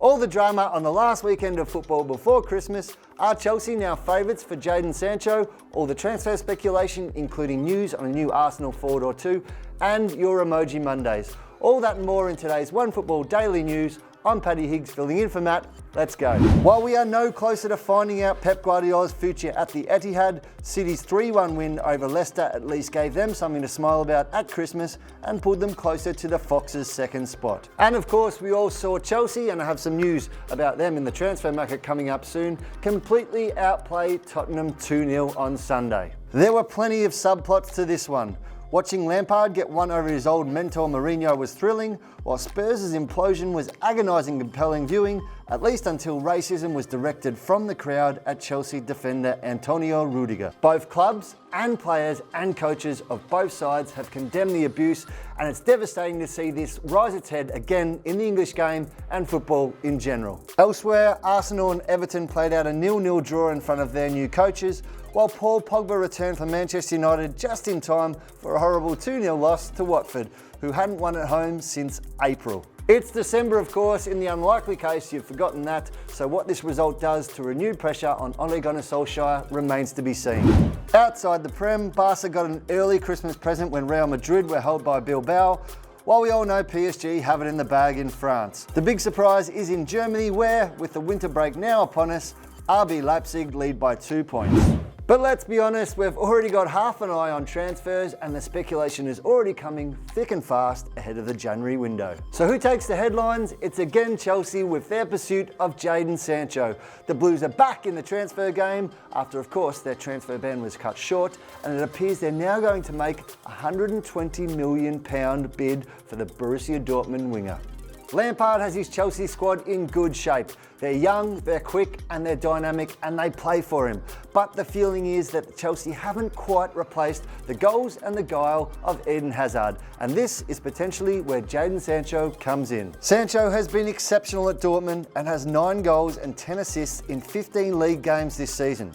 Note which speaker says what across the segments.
Speaker 1: All the drama on the last weekend of football before Christmas. Are Chelsea now favourites for Jadon Sancho? All the transfer speculation, including news on a new Arsenal forward or two, and your Emoji Mondays. All that and more in today's Onefootball Daily News. I'm Paddy Higgs, filling in for Matt. Let's go. While we are no closer to finding out Pep Guardiola's future at the Etihad, City's 3-1 win over Leicester at least gave them something to smile about at Christmas and pulled them closer to the Fox's second spot. And of course, we all saw Chelsea, and I have some news about them in the transfer market coming up soon, completely outplay Tottenham 2-0 on Sunday. There were plenty of subplots to this one. Watching Lampard get one over his old mentor Mourinho was thrilling, while Spurs' implosion was agonising compelling viewing, at least until racism was directed from the crowd at Chelsea defender Antonio Rudiger. Both clubs and players and coaches of both sides have condemned the abuse, and it's devastating to see this rise its head again in the English game and football in general. Elsewhere, Arsenal and Everton played out a 0-0 draw in front of their new coaches, while Paul Pogba returned for Manchester United just in time for a horrible 2-0 loss to Watford, who hadn't won at home since April. It's December, of course, in the unlikely case you've forgotten that, so what this result does to renewed pressure on Ole Gunnar Solskjaer remains to be seen. Outside the Prem, Barca got an early Christmas present when Real Madrid were held by Bilbao, while we all know PSG have it in the bag in France. The big surprise is in Germany where, with the winter break now upon us, RB Leipzig lead by 2 points. But let's be honest, we've already got half an eye on transfers and the speculation is already coming thick and fast ahead of the January window. So who takes the headlines? It's again Chelsea with their pursuit of Jadon Sancho. The Blues are back in the transfer game after, of course, their transfer ban was cut short, and it appears they're now going to make a £120 million bid for the Borussia Dortmund winger. Lampard has his Chelsea squad in good shape. They're young, they're quick, and they're dynamic, and they play for him. But the feeling is that Chelsea haven't quite replaced the goals and the guile of Eden Hazard, and this is potentially where Jadon Sancho comes in. Sancho has been exceptional at Dortmund and has 9 goals and 10 assists in 15 league games this season.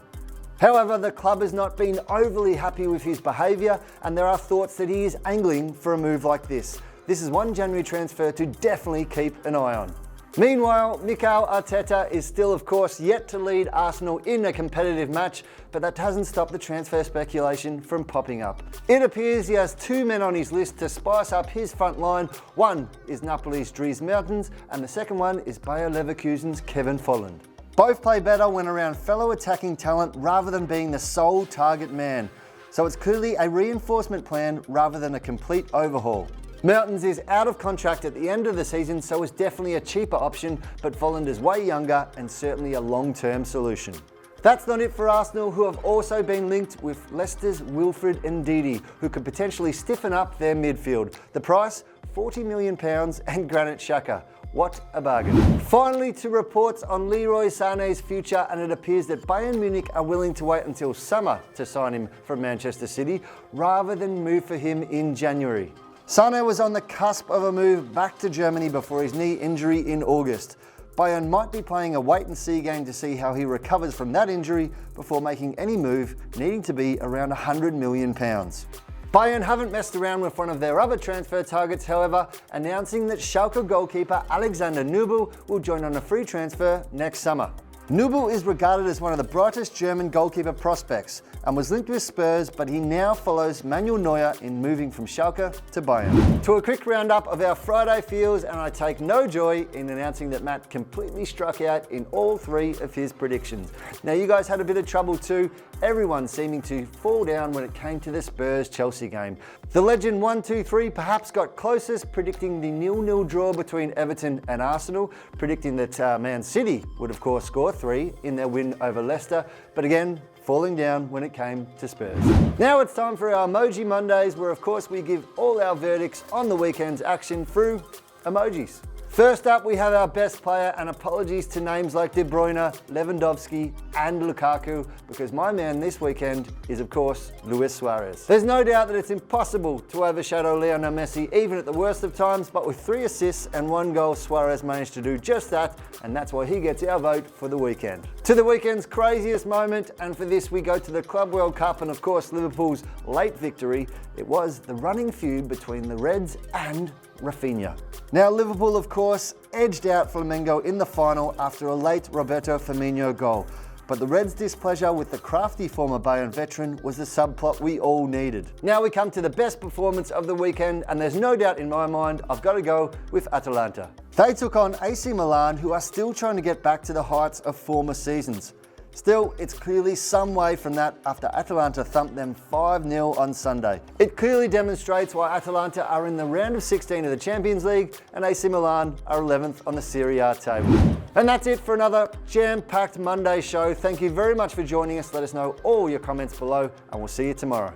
Speaker 1: However, the club has not been overly happy with his behaviour, and there are thoughts that he is angling for a move like this. This is one January transfer to definitely keep an eye on. Meanwhile, Mikel Arteta is still, of course, yet to lead Arsenal in a competitive match, but that hasn't stopped the transfer speculation from popping up. It appears he has 2 men on his list to spice up his front line. One is Napoli's Dries Mertens, and the second one is Bayer Leverkusen's Kevin Volland. Both play better when around fellow attacking talent rather than being the sole target man. So it's clearly a reinforcement plan rather than a complete overhaul. Mertens is out of contract at the end of the season, so is definitely a cheaper option, but Volland is way younger and certainly a long-term solution. That's not it for Arsenal, who have also been linked with Leicester's Wilfred Ndidi, who could potentially stiffen up their midfield. The price, £40 million and Granit Xhaka. What a bargain. Finally, to reports on Leroy Sane's future, and it appears that Bayern Munich are willing to wait until summer to sign him from Manchester City, rather than move for him in January. Sane was on the cusp of a move back to Germany before his knee injury in August. Bayern might be playing a wait-and-see game to see how he recovers from that injury before making any move, needing to be around £100 million. Bayern haven't messed around with one of their other transfer targets, however, announcing that Schalke goalkeeper Alexander Nübel will join on a free transfer next summer. Nübel is regarded as one of the brightest German goalkeeper prospects and was linked with Spurs, but he now follows Manuel Neuer in moving from Schalke to Bayern. To a quick roundup of our Friday feels, and I take no joy in announcing that Matt completely struck out in all 3 of his predictions. Now you guys had a bit of trouble too, everyone seeming to fall down when it came to the Spurs-Chelsea game. The legend 123 perhaps got closest, predicting the 0-0 draw between Everton and Arsenal, predicting that Man City would of course score 3 in their win over Leicester, but again, falling down when it came to Spurs. Now it's time for our Emoji Mondays, where of course we give all our verdicts on the weekend's action through emojis. First up, we have our best player, and apologies to names like De Bruyne, Lewandowski and Lukaku, because my man this weekend is of course Luis Suarez. There's no doubt that it's impossible to overshadow Lionel Messi even at the worst of times, but with 3 assists and 1 goal, Suarez managed to do just that, and that's why he gets our vote for the weekend. To the weekend's craziest moment, and for this we go to the Club World Cup and of course Liverpool's late victory. It was the running feud between the Reds and Rafinha. Now Liverpool, of course, edged out Flamengo in the final after a late Roberto Firmino goal. But the Reds' displeasure with the crafty former Bayern veteran was the subplot we all needed. Now we come to the best performance of the weekend, and there's no doubt in my mind I've got to go with Atalanta. They took on AC Milan, who are still trying to get back to the heights of former seasons. Still, it's clearly some way from that after Atalanta thumped them 5-0 on Sunday. It clearly demonstrates why Atalanta are in the round of 16 of the Champions League and AC Milan are 11th on the Serie A table. And that's it for another jam-packed Monday show. Thank you very much for joining us. Let us know all your comments below and we'll see you tomorrow.